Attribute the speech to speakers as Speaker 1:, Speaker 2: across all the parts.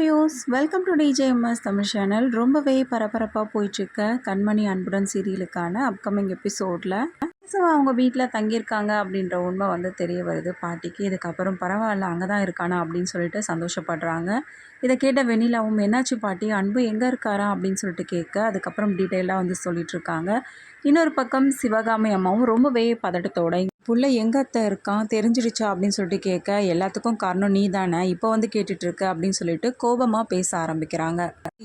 Speaker 1: Views welcome to TJMS Tamil channel. ரொம்பவே பரபரப்பாக போயிட்டுருக்க கண்மணி அன்புடன் சீரியலுக்கான அப்கமிங் எபிசோடில் அவங்க வீட்டில் தங்கியிருக்காங்க அப்படின்ற உண்மை வந்து தெரிய வருது பாட்டிக்கு. இதுக்கப்புறம் பரவாயில்ல அங்கே தான் இருக்கானா அப்படின்னு சொல்லிட்டு சந்தோஷப்படுறாங்க. இதை கேட்ட வெண்ணிலாவும் என்னாச்சு பாட்டி, அன்பு எங்கே இருக்காரா அப்படின்னு சொல்லிட்டு கேட்க அதுக்கப்புறம் டீட்டெயிலாக வந்து சொல்லிட்டு இருக்காங்க. இன்னொரு பக்கம் சிவகாமி அம்மாவும் ரொம்பவே பதட்டத்தோட புள்ள எங்கே அத்தை இருக்கான் தெரிஞ்சிடுச்சா அப்படின்னு சொல்லிட்டு கேட்க, எல்லாத்துக்கும் காரணம் நீ தானே இப்போ வந்து கேட்டுட்ருக்க அப்படின்னு சொல்லிட்டு கோபமாக பேச ஆரம்பிக்கிறாங்க.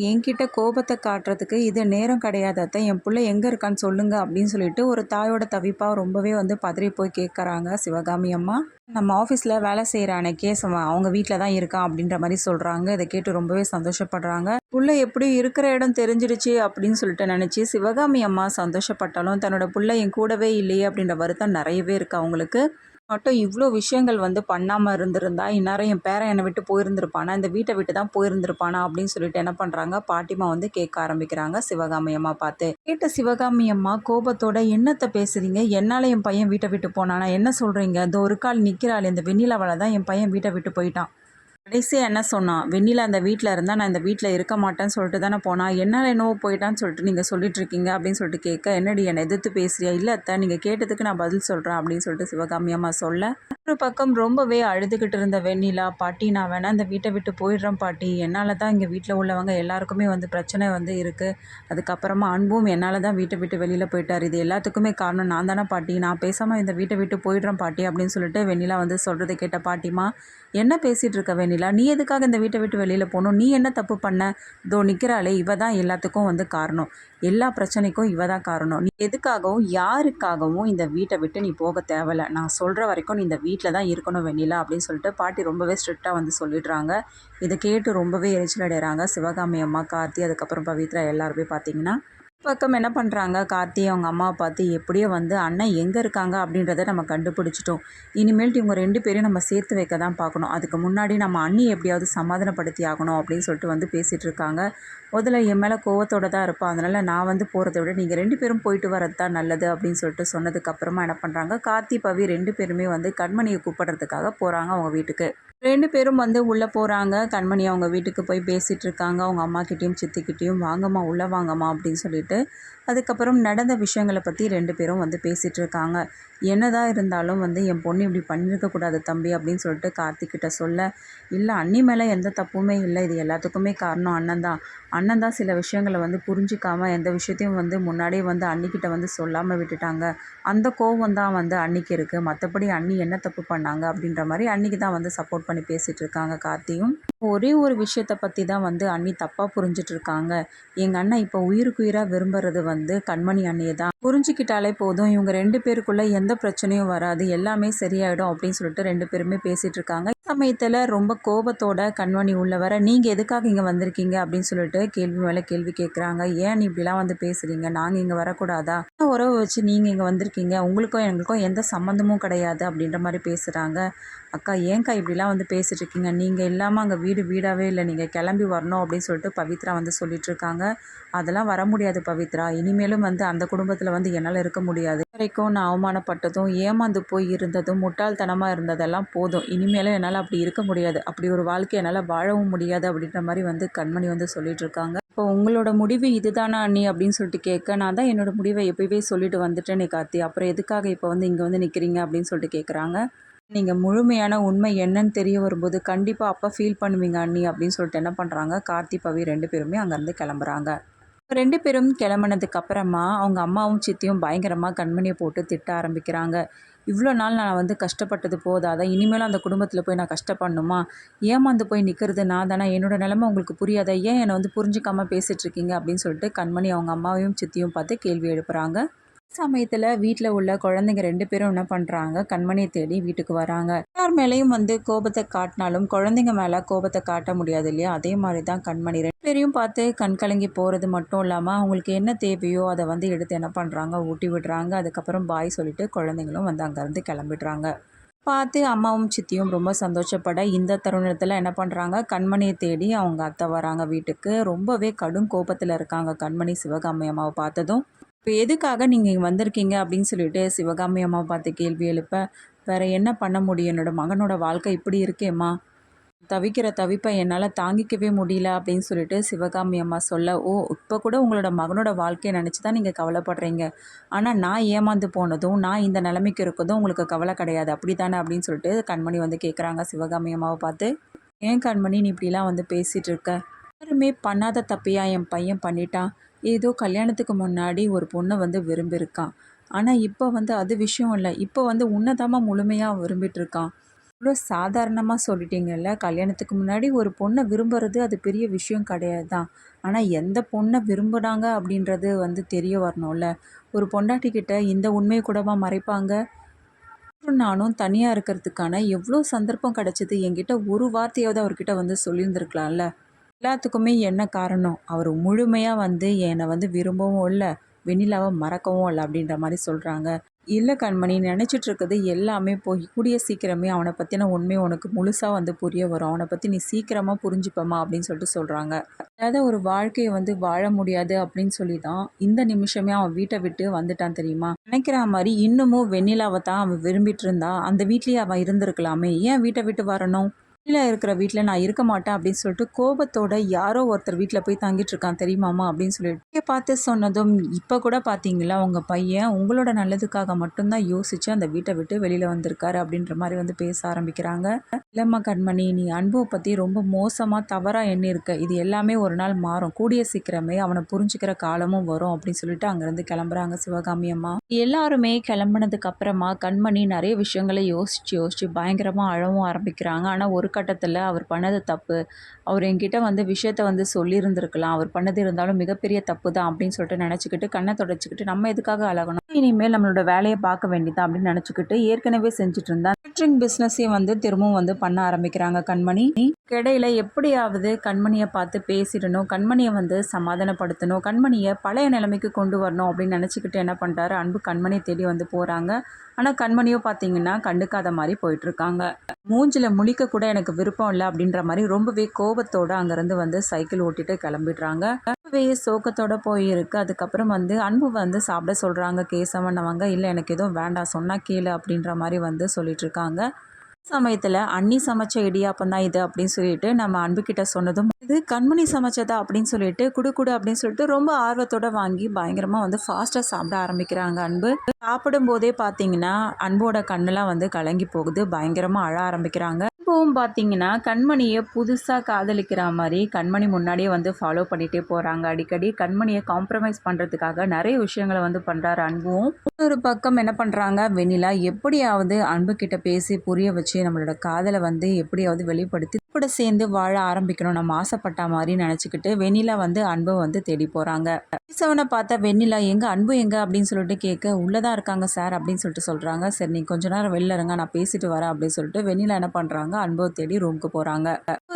Speaker 1: என்கிட்ட கோபத்தை காட்டுறதுக்கு இது நேரம் கிடையாது அத்தை, என் பிள்ளை எங்கே இருக்கான்னு சொல்லுங்க அப்படின்னு சொல்லிட்டு ஒரு தாயோட தவிப்பாக ரொம்பவே வந்து பதறி போய் கேட்குறாங்க சிவகாமி அம்மா. நம்ம ஆஃபீஸில் வேலை செய்கிறானே கேசவன் அவங்க வீட்டில் தான் இருக்கான் அப்படின்ற மாதிரி சொல்கிறாங்க. இதை கேட்டு ரொம்பவே சந்தோஷப்படுறாங்க. புள்ள எப்படி இருக்கிற இடம் தெரிஞ்சிடுச்சு அப்படின்னு சொல்லிட்டு நினச்சி சிவகாமி அம்மா சந்தோஷப்பட்டாலும் தன்னோட புள்ள என் கூடவே இல்லையே அப்படின்ற வருத்தம் நிறையவே இருக்குது அவங்களுக்கு. மட்டும் இவ்வளோ விஷயங்கள் வந்து பண்ணாமல் இருந்திருந்தா இந்நேரம் என் பேரன் என்னை விட்டு போயிருந்திருப்பானா, இந்த வீட்டை விட்டு தான் போயிருந்திருப்பானா அப்படின்னு சொல்லிட்டு என்ன பண்ணுறாங்க, பாட்டிமா வந்து கேட்க ஆரம்பிக்கிறாங்க சிவகாமி அம்மா பார்த்து. கேட்ட சிவகாமி அம்மா கோபத்தோட, என்னத்தை பேசுறீங்க, என்னால் என் பையன் வீட்டை விட்டு போனானா, என்ன சொல்கிறீங்க, இந்த ஒரு கால் நிற்கிறாள் இந்த வெண்ணிலாவால் தான் என் பையன் வீட்டை விட்டு போயிட்டான். கடைசியாக என்ன சொன்னான், வெண்ணிலா அந்த வீட்டில் இருந்தால் நான் இந்த வீட்டில் இருக்க மாட்டேன்னு சொல்லிட்டு தானே போனான், என்னால் என்னவோ போயிட்டான்னு சொல்லிட்டு நீங்கள் சொல்லிட்டு இருக்கீங்க அப்படின்னு சொல்லிட்டு கேட்க, என்னடி என்னை எதிர்த்து பேசுறியா, இல்லை அத்தை நீங்கள் கேட்டதுக்கு நான் பதில் சொல்கிறேன் அப்படின்னு சொல்லிட்டு சிவகாமி அம்மா சொல்ல, ஒரு பக்கம் ரொம்பவே அழுதுகிட்டு இருந்த வெண்ணிலா, பாட்டி நான் வேணா இந்த வீட்டை விட்டு போயிடுறேன் பாட்டி, என்னால் தான் இங்கே வீட்டில் உள்ளவங்க எல்லாருக்குமே வந்து பிரச்சனை வந்து இருக்குது, அதுக்கப்புறமா அன்பும் என்னால் தான் வீட்டை விட்டு வெளியில் போயிட்டார், இது எல்லாத்துக்குமே காரணம் நான் தானே பாட்டி, நான் பேசாமல் இந்த வீட்டை விட்டு போயிடுறேன் பாட்டி அப்படின்னு சொல்லிட்டு வெண்ணிலா வந்து சொல்கிறத கேட்ட பாட்டிமா, என்ன பேசிகிட்டு இருக்க வெண்ணிலா, நீ எதுக்காக இந்த வீட்டை விட்டு வெளியில் போகணும், நீ என்ன தப்பு பண்ண, இதோ நிற்கிறாளே இவ தான் எல்லாத்துக்கும் வந்து காரணம், எல்லா பிரச்சனைக்கும் இவ தான் காரணம், நீ எதுக்காகவும் யாருக்காகவும் இந்த வீட்டை விட்டு நீ போக தேவையில்லை, நான் சொல்கிற வரைக்கும் நீ இந்த வீட்டில் தான் இருக்கணும் வெண்ணிலா அப்படின்னு சொல்லிட்டு பாட்டி ரொம்பவே ஸ்ட்ரிக்டாக வந்து சொல்லிடுறாங்க. இதை கேட்டு ரொம்பவே எரிச்சல் அடைகிறாங்க சிவகாமி அம்மா, கார்த்தி, அதுக்கப்புறம் பவித்ரா எல்லாருமே பார்த்தீங்கன்னா. பக்கம் என்ன பண்ணுறாங்க, கார்த்தி அவங்க அம்மாவை பார்த்து எப்படியோ வந்து அண்ணன் எங்கே இருக்காங்க அப்படின்றத நம்ம கண்டுபிடிச்சிட்டோம், இனிமேல்ட்டு இவங்க 2 பேரையும் நம்ம சேர்த்து வைக்க தான் பார்க்கணும், அதுக்கு முன்னாடி நம்ம அண்ணி எப்படியாவது சமாதானப்படுத்தி ஆகணும் அப்படின்னு சொல்லிட்டு வந்து பேசிகிட்டு இருக்காங்க. முதல்ல என் மேலே கோவத்தோடு தான் இருப்பாள், அதனால் நான் வந்து போகிறத விட நீங்கள் 2 பேரும் போயிட்டு வரது தான் நல்லது அப்படின்னு சொல்லிட்டு சொன்னதுக்கப்புறமா என்ன பண்ணுறாங்க, கார்த்தி பவி 2 பேருமே வந்து கண்மணியை கூப்பிட்றதுக்காக போகிறாங்க அவங்க வீட்டுக்கு. 2 பேரும் வந்து உள்ளே போகிறாங்க. கண்மணி அவங்க வீட்டுக்கு போய் பேசிகிட்டு இருக்காங்க. அவங்க அம்மாக்கிட்டேயும் சித்திக்கிட்டேயும் வாங்கம்மா உள்ளே வாங்கம்மா அப்படின்னு சொல்லிட்டு, அதுக்கப்புறம் நடந்த விஷயங்களை பற்றி 2 பேரும் வந்து பேசிகிட்டு இருக்காங்க. என்னதான் இருந்தாலும் வந்து என் பொண்ணு இப்படி பண்ணியிருக்கக்கூடாது தம்பி அப்படின்னு சொல்லிட்டு கார்த்திக்கிட்ட சொல்ல, இல்லை அண்ணி மேலே எந்த தப்புமே இல்லை, இது எல்லாத்துக்குமே காரணம் அண்ணன் தான் சில விஷயங்களை வந்து புரிஞ்சிக்காமல் எந்த விஷயத்தையும் வந்து முன்னாடியே வந்து அண்ணிக்கிட்ட வந்து சொல்லாமல் விட்டுட்டாங்க, அந்த கோவம் தான் வந்து அன்னிக்கு இருக்குது, மற்றபடி அண்ணி என்ன தப்பு பண்ணாங்க அப்படின்ற மாதிரி அன்னிக்கு தான் வந்து சப்போர்ட் பண்ணி பேசிகிட்டு இருக்காங்க கார்த்தியும். ஒரே ஒரு விஷயத்தை பற்றி தான் வந்து அண்ணி தப்பாக புரிஞ்சிட்டு இருக்காங்க, எங்கள் அண்ணன் இப்போ உயிருக்கு உயிராக விரும்புறது வந்து கண்மணி அண்ணியை தான், புரிஞ்சுக்கிட்டாலே போதும் இவங்க 2 பேருக்குள்ளே எந்த பிரச்சனையும் வராது, எல்லாமே சரியாயிடும் அப்படின்னு சொல்லிட்டு 2 பேருமே பேசிகிட்டு இருக்காங்க. சமயத்தில் ரொம்ப கோபத்தோட கண்மணி உள்ள வர, நீங்கள் எதுக்காக இங்கே வந்திருக்கீங்க அப்படின்னு சொல்லிட்டு கேள்வி மேலே கேள்வி கேட்குறாங்க. ஏன் நீ இப்படிலாம் வந்து பேசுகிறீங்க, நாங்கள் இங்கே வரக்கூடாதா, உறவு வச்சு நீங்கள் இங்கே வந்திருக்கீங்க, உங்களுக்கும் எங்களுக்கும் எந்த சம்மந்தமும் கிடையாது அப்படின்ற மாதிரி பேசுகிறாங்க. அக்கா ஏன்க்கா இப்படிலாம் வந்து பேசிகிட்டு இருக்கீங்க, நீங்கள் இல்லாமல் அங்கே வீடாகவே இல்லை, நீங்கள் கிளம்பி வரணும் அப்படின்னு சொல்லிட்டு பவித்ரா வந்து சொல்லிட்டு இருக்காங்க. அதெல்லாம் வர முடியாது பவித்ரா, இனிமேலும் வந்து அந்த குடும்பத்தில் வந்து என்னால் இருக்க முடியாது, வரைக்கும் நான் அவமானப்பட்டதும் ஏமாந்து போய் இருந்ததும் முட்டாள்தனமாக இருந்ததெல்லாம் போதும், இனிமேலும் என்னால் அப்படி இருக்க முடியாது, அப்படி ஒரு வாழ்க்கை என்னால் வாழவும் முடியாது அப்படின்ற மாதிரி வந்து கண்மணி வந்து சொல்லிட்டு இருக்காங்க. இப்போ உங்களோட முடிவு இதுதானா அண்ணி அப்படின்னு சொல்லிட்டு கேட்க, நான் தான் என்னோட முடிவை எப்போவே சொல்லிட்டு வந்துட்டேனே கார்த்தி, அப்புறம் எதுக்காக இப்போ வந்து இங்கே வந்து நிற்கிறீங்க அப்படின்னு சொல்லிட்டு கேட்குறாங்க. நீங்கள் முழுமையான உண்மை என்னன்னு தெரிய வரும்போது கண்டிப்பாக அப்போ ஃபீல் பண்ணுவீங்க அண்ணி அப்படின்னு சொல்லிட்டு என்ன பண்ணுறாங்க, கார்த்தி பவி 2 பேருமே அங்கேருந்து கிளம்புறாங்க. 2 பேரும் கிளம்புனதுக்கு அப்புறமா அவங்க அம்மாவும் சித்தியும் பயங்கரமாக கண்மணியை போட்டு திட்ட ஆரம்பிக்கிறாங்க. இவ்வளோ நாள் நான் வந்து கஷ்டப்பட்டது போதாத, இனிமேலும் அந்த குடும்பத்தில் போய் நான் கஷ்டப்படணுமா, ஏமாந்து போய் நிற்கிறது நான் தானே, என்னோடய நிலைமை உங்களுக்கு புரியாத, ஏன் என்னை வந்து புரிஞ்சிக்காமல் பேசிகிட்ருக்கீங்க அப்படின்னு சொல்லிட்டு கண்மணி அவங்க அம்மாவையும் சித்தியும் பார்த்து கேள்வி எழுப்புகிறாங்க. சமயத்தில் வீட்டில் உள்ள குழந்தைங்க 2 பேரும் என்ன பண்ணுறாங்க, கண்மணியை தேடி வீட்டுக்கு வராங்க. யார் மேலேயும் வந்து கோபத்தை காட்டினாலும் குழந்தைங்க மேலே கோபத்தை காட்ட முடியாது இல்லையா, அதே மாதிரி தான் கண்மணி 2 பேரையும் பார்த்து கண்கலங்கி போகிறது மட்டும் இல்லாமல் அவங்களுக்கு என்ன தேவையோ அதை வந்து எடுத்து என்ன பண்ணுறாங்க, ஊட்டி விடுறாங்க. அதுக்கப்புறம் பாய் சொல்லிட்டு குழந்தைங்களும் வந்து அங்கேருந்து கிளம்பிடுறாங்க. பார்த்து அம்மாவும் சித்தியும் ரொம்ப சந்தோஷப்பட இந்த தருணத்தில் என்ன பண்ணுறாங்க, கண்மணியை தேடி அவங்க அத்தை வராங்க வீட்டுக்கு. ரொம்பவே கடும் கோபத்தில் இருக்காங்க கண்மணி சிவகாமி அம்மாவை பார்த்ததும். இப்போ எதுக்காக நீங்கள் இங்கே வந்திருக்கீங்க அப்படின்னு சொல்லிட்டு சிவகாமி அம்மாவை பார்த்து கேள்வி எழுப்ப, வேறு என்ன பண்ண முடியும், என்னோட மகனோட வாழ்க்கை இப்படி இருக்கேம்மா, தவிக்கிற தவிப்பை என்னால் தாங்கிக்கவே முடியல அப்படின்னு சொல்லிட்டு சிவகாமி அம்மா சொல்ல, ஓ இப்போ கூட உங்களோட மகனோட வாழ்க்கையை நினச்சி தான் நீங்கள் கவலைப்படுறீங்க. ஆனால் நான் ஏமாந்து போனதும் நான் இந்த நிலைமைக்கு இருக்கதும் உங்களுக்கு கவலை கிடையாது அப்படி தானே அப்படின்னு சொல்லிட்டு கண்மணி வந்து கேட்குறாங்க சிவகாமி அம்மாவை பார்த்து. ஏன் கண்மணி நீ இப்படிலாம் வந்து பேசிகிட்டு இருக்க? யாருமே பண்ணாத தப்பையா என் பையன் பண்ணிட்டான்? ஏதோ கல்யாணத்துக்கு முன்னாடி ஒரு பொண்ணை வந்து விரும்பியிருக்கான். ஆனால் இப்போ வந்து அது விஷயம் இல்லை. இப்போ வந்து உன்னதாம்மா முழுமையாக விரும்பிட்டு இருக்கான். இவ்வளோ சாதாரணமாக சொல்லிட்டீங்கல்ல. கல்யாணத்துக்கு முன்னாடி ஒரு பொண்ணை விரும்புறது அது பெரிய விஷயம் கிடையாது தான். ஆனால் எந்த பொண்ணை விரும்புனாங்க அப்படின்றது வந்து தெரிய வரணும்ல. ஒரு பொண்டாட்டிக்கிட்ட இந்த உண்மையை கூடவா மறைப்பாங்க? நானும் தனியாக இருக்கிறதுக்கான எவ்வளோ சந்தர்ப்பம் கிடச்சிது. என்கிட்ட ஒரு வார்த்தையாவது அவர்கிட்ட வந்து சொல்லியிருந்துருக்கலாம்ல. எல்லாத்துக்குமே என்ன காரணம்? அவர் முழுமையாக வந்து என்னை வந்து விரும்பவும் இல்லை, வெண்ணிலாவை மறக்கவும் இல்லை அப்படின்ற மாதிரி சொல்கிறாங்க. இல்லை கண்மணி, நினச்சிட்டு இருக்குது எல்லாமே போய் கூடிய சீக்கிரமே அவனை பற்றின உண்மை உனக்கு முழுசாக வந்து புரிய வரும். அவனை பற்றி நீ சீக்கிரமாக புரிஞ்சுப்பமா அப்படின்னு சொல்லிட்டு சொல்கிறாங்க. அதாவது ஒரு வாழ்க்கையை வந்து வாழ முடியாது அப்படின்னு சொல்லி தான் இந்த நிமிஷமே அவன் வீட்டை விட்டு வந்துட்டான் தெரியுமா? நினைக்கிற மாதிரி இன்னமும் வெண்ணிலாவை தான் அவன் விரும்பிட்டு இருந்தா அந்த வீட்லேயே அவன் இருந்திருக்கலாமே. ஏன் வீட்டை விட்டு வரணும்? கீழே இருக்கிற வீட்டில் நான் இருக்க மாட்டேன் அப்படின்னு சொல்லிட்டு கோபத்தோட யாரோ ஒருத்தர் வீட்டில் போய் தங்கிட்டு இருக்கான் தெரியுமாமா அப்படின்னு சொல்லிட்டு பார்த்து சொன்னதும், இப்போ கூட பார்த்தீங்களா உங்கள் பையன் உங்களோட நல்லதுக்காக மட்டும்தான் யோசித்து அந்த வீட்டை விட்டு வெளியில் வந்திருக்காரு அப்படின்ற மாதிரி வந்து பேச ஆரம்பிக்கிறாங்க. இல்லைம்மா கண்மணி, நீ அன்புவை பற்றி ரொம்ப மோசமாக தவறாக எண்ணியிருக்க. இது எல்லாமே ஒரு நாள் மாறும். கூடிய சீக்கிரமே அவனை புரிஞ்சுக்கிற காலமும் வரும் அப்படின்னு சொல்லிட்டு அங்கேருந்து கிளம்புறாங்க சிவகாமி அம்மா. எல்லாருமே கிளம்புனதுக்கு அப்புறமா கண்மணி நிறைய விஷயங்களை யோசிச்சு பயங்கரமாக அழவும் ஆரம்பிக்கிறாங்க. ஆனால் ஒரு கட்டத்தில் அவர் பண்ணது தப்பு, அவர் என்கிட்ட வந்து விஷயத்த வந்து சொல்லியிருந்திருக்கலாம், அவர் பண்ணது இருந்தாலும் மிகப்பெரிய தப்பு தான் அப்படின்னு சொல்லிட்டு நினச்சிக்கிட்டு கண்ணை தொடச்சிக்கிட்டு நம்ம எதுக்காக அழகணும், இனிமேல் நம்மளோட வேலையை பார்க்க வேண்டியதான் அப்படின்னு நினச்சிக்கிட்டு ஏற்கனவே செஞ்சுட்டு இருந்தா கேட்ரிங் பிஸ்னஸையும் வந்து திரும்பவும் வந்து பண்ண ஆரம்பிக்கிறாங்க கண்மணி. இடையில எப்படியாவது கண்மணியை பார்த்து பேசிடணும், கண்மணியை வந்து சமாதானப்படுத்தணும், கண்மணியை பழைய நிலைமைக்கு கொண்டு வரணும் அப்படின்னு நினச்சிக்கிட்டு என்ன பண்ணுறாரு அன்பு கண்மணியை தேடி வந்து போகிறாங்க. ஆனால் கண்மணியோ பார்த்தீங்கன்னா கண்டுக்காத மாதிரி போயிட்டுருக்காங்க. மூஞ்சில் முழிக்க கூட எனக்கு விருப்பம் இல்லை அப்படின்ற மாதிரி ரொம்பவே கோபத்தோடு அங்கேருந்து வந்து சைக்கிள் ஓட்டிட்டு கிளம்பிடுறாங்க. ரொம்பவே சோகத்தோடு போயிருக்கு. அதுக்கப்புறம் வந்து அன்பு வந்து சாப்பிட சொல்கிறாங்க கேசவன் அவங்க. இல்லை எனக்கு எதுவும் வேண்டாம், சொன்னால் கேளு அப்படின்ற மாதிரி வந்து சொல்லிட்டுருக்காங்க. சமயத்தில் அண்ணி சமைச்ச இடியாப்பம் தான் இது அப்படின்னு சொல்லிட்டு நம்ம அன்புக்கிட்ட சொன்னதும், இது கண்மணி சமைச்சதா அப்படின்னு சொல்லிட்டு குடு அப்படின்னு சொல்லிட்டு ரொம்ப ஆர்வத்தோடு வாங்கி பயங்கரமாக வந்து ஃபாஸ்ட்டாக சாப்பிட ஆரம்பிக்கிறாங்க அன்பு. சாப்பிடும்போதே பார்த்தீங்கன்னா அன்போட கண்ணெல்லாம் வந்து கலங்கி போகுது, பயங்கரமாக அழ ஆரம்பிக்கிறாங்க. இப்போவும் பார்த்தீங்கன்னா கண்மணியை புதுசாக காதலிக்கிற மாதிரி கண்மணி முன்னாடியே வந்து ஃபாலோ பண்ணிகிட்டே போகிறாங்க. அடிக்கடி கண்மணியை காம்ப்ரமைஸ் பண்ணுறதுக்காக நிறைய விஷயங்களை வந்து பண்ணுறாரு அன்பும். ஒரு பக்கம் என்ன பண்ணுறாங்க வெண்ணிலா, எப்படியாவது அன்பு கிட்ட பேசி புரிய வச்சு நம்மளோட காதலை வந்து எப்படியாவது வெளிப்படுத்தி கூட சேர்ந்து வாழ ஆரம்பிக்கணும் நம்ம ஆசைப்பட்ட மாதிரி நினச்சிக்கிட்டு வெண்ணிலா வந்து அன்பை வந்து தேடி போகிறாங்க. கேசவனை பார்த்தா வெண்ணிலா எங்கே அன்பு எங்கே அப்படின்னு சொல்லிட்டு கேட்க, உள்ளதான் இருக்காங்க சார் அப்படின்னு சொல்லிட்டு சொல்கிறாங்க. சரி நீ கொஞ்ச நேரம் வெளில இருங்க, நான் பேசிட்டு வரேன் அப்படின்னு சொல்லிட்டு வெண்ணிலா என்ன பண்ணுறாங்க அன்பை தேடி ரூமுக்கு போகிறாங்க.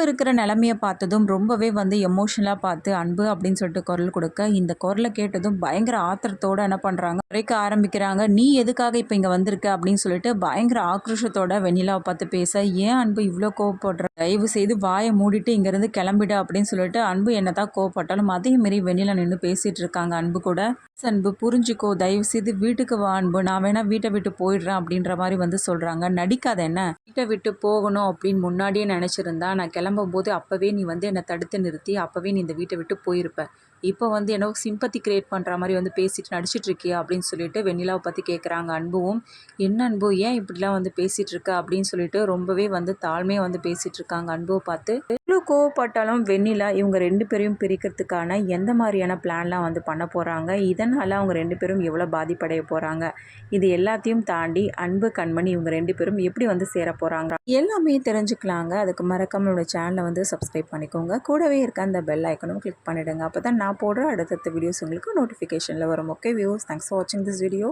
Speaker 1: இருக்கிற நிலைமையை பார்த்ததும் ரொம்பவே வந்து எமோஷனலாக பார்த்து அன்பு அப்படின்னு சொல்லிட்டு குரல் கொடுக்க, இந்த குரலை கேட்டதும் பயங்கர ஆத்திரத்தோடு என்ன பண்ணுறாங்க குறைக்க ஆரம்பிக்கிறாங்க. நீ எதுக்காக இப்போ இங்கே வந்திருக்க அப்படின்னு சொல்லிட்டு பயங்கர ஆக்ரோஷத்தோட வெண்ணிலாவை பார்த்து பேச, ஏன் அன்பு இவ்வளோ கோவப்படுற, தயவு செய்து வாயை மூடிட்டு இங்கேருந்து கிளம்பிடு அப்படின்னு சொல்லிட்டு அன்பு என்னதான் கோவப்பட்டாலும் அதே மாரி வெண்ணிலா நின்று பேசிகிட்டு இருக்காங்க அன்பு கூட. அன்பு புரிஞ்சுக்கோ, தயவு செய்து வீட்டுக்கு வா அன்பு, நான் வேணா வீட்டை விட்டு போயிடுறேன் அப்படின்ற மாதிரி வந்து சொல்கிறாங்க. நடிக்காத என்ன, வீட்டை விட்டு போகணும் அப்படின்னு முன்னாடியே நினச்சிருந்தா நான் கிளம்பும் போது அப்போவே நீ வந்து என்னை தடுத்து நிறுத்தி அப்போவே நீ இந்த வீட்டை விட்டு போயிருப்ப. இப்போ வந்து என்னோ சிம்பத்தி கிரியேட் பண்ணுற மாதிரி வந்து பேசிட்டு நடிச்சிட்டு இருக்கியா அப்படின்னு சொல்லிட்டு வெண்ணிலாவை பற்றி கேட்குறாங்க அன்புவும். என்ன அன்பு ஏன் இப்படிலாம் வந்து பேசிகிட்டு இருக்க அப்படின்னு சொல்லிட்டு ரொம்பவே வந்து தாழ்மையாக வந்து பேசிகிட்டு இருக்காங்க அன்புவை பார்த்து. இவ்வளோ கோவப்பட்டாலும் வெண்ணிலா இவங்க ரெண்டு பேரையும் பிரிக்கிறதுக்கான எந்த மாதிரியான பிளான்லாம் வந்து பண்ண போகிறாங்க, இதனால் அவங்க ரெண்டு பேரும் எவ்வளோ பாதிப்படைய போகிறாங்க, இது எல்லாத்தையும் தாண்டி அன்பு கண்மணி இவங்க ரெண்டு பேரும் எப்படி வந்து சேர போகிறாங்க எல்லாமே தெரிஞ்சுக்கலாங்க. அதுக்கு மறக்காம என்னோட சேனலை வந்து சப்ஸ்கிரைப் பண்ணிக்கோங்க. கூடவே இருக்க அந்த பெல் ஐக்கனும் கிளிக் பண்ணிவிடுங்க. அப்போ தான் நான் போடுற அடுத்தடுத்த வீடியோஸ் உங்களுக்கு நோட்டிஃபிகேஷனில் வரும். ஓகே வியூஸ், தேங்க்ஸ் ஃபார் வாட்சிங் திஸ் வீடியோ.